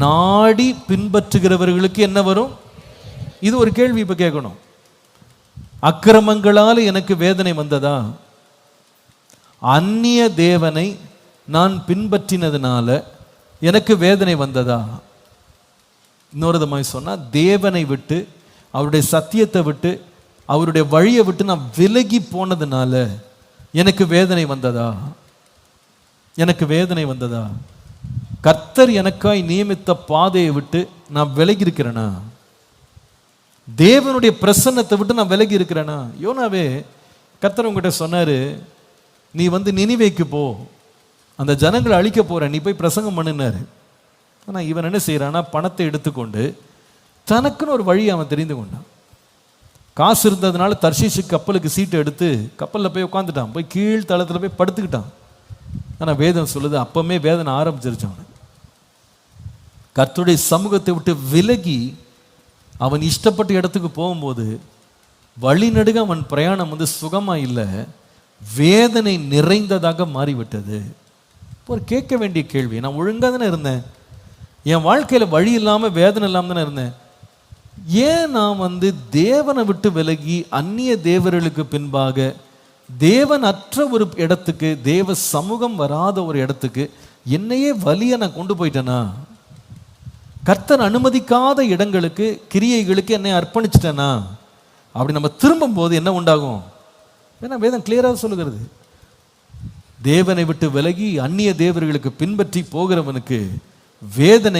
நாடி பின்பற்றுகிறவர்களுக்கு என்ன வரும்? இது ஒரு கேள்வி இப்ப கேட்கணும். அக்கிரமங்களால் எனக்கு வேதனை வந்ததா? அந்நிய தேவனை நான் பின்பற்றினதுனால எனக்கு வேதனை வந்ததா? இன்னொரு விதமாக சொன்னா, தேவனை விட்டு, அவருடைய சத்தியத்தை விட்டு, அவருடைய வழியை விட்டு நான் விலகி போனதுனால எனக்கு வேதனை வந்ததா? எனக்கு வேதனை வந்ததா? கர்த்தர் எனக்காய் நியமித்த பாதையை விட்டு நான் விலகி இருக்கிறேனா? தேவனுடைய பிரசன்னத்தை விட்டு நான் விலகி இருக்கிறேனா? யோனாவே, கர்த்தர் உங்ககிட்ட சொன்னாரு, நீ நினிவேக்கு போ, அந்த ஜனங்களை அழிக்க போற, நீ போய் பிரசங்கம் பண்ணினாரு. ஆனால் இவன் என்ன செய்யறான்னா, பணத்தை எடுத்துக்கொண்டு தனக்குன்னு ஒரு வழி அவன் தெரிந்து கொண்டான். காசு இருந்ததுனால தர்ஷீஷு கப்பலுக்கு சீட்டை எடுத்து கப்பலில் போய் உட்காந்துட்டான். போய் கீழ் தளத்தில் போய் படுத்துக்கிட்டான். ஆனால் வேதம் சொல்லுது, அப்பமே வேதனை ஆரம்பிச்சிருச்சு அவனுக்கு. கர்த்தருடைய சமூகத்தை விட்டு விலகி அவன் இஷ்டப்பட்ட இடத்துக்கு போகும்போது வழிநடுக அவன் பிரயாணம் சுகமா இல்லை, வேதனை நிறைந்ததாக மாறிவிட்டது. ஒரு கேட்க வேண்டிய கேள்வி, நான் ஒழுங்காக தானே இருந்தேன், என் வாழ்க்கையில் வழி இல்லாமல் வேதனை இல்லாமல் தானே இருந்தேன், ஏன் நான் தேவனை விட்டு விலகி அந்நிய தேவர்களுக்கு பின்பாக தேவன் அற்ற ஒரு இடத்துக்கு, தேவ சமூகம் வராத ஒரு இடத்துக்கு என்னையே வலிய நான் கொண்டு போயிட்டேனா? கர்த்தர் அனுமதிக்காத இடங்களுக்கு, கிரியைகளுக்கு என்னை அர்ப்பணிச்சிட்டேனா? அப்படி நம்ம திரும்பும் போது என்ன உண்டாகும்? ஏன்னா வேதம் கிளியராக சொல்லுகிறது, தேவனை விட்டு விலகி அந்நிய தேவர்களுக்கு பின்பற்றி போகிறவனுக்கு வேதனை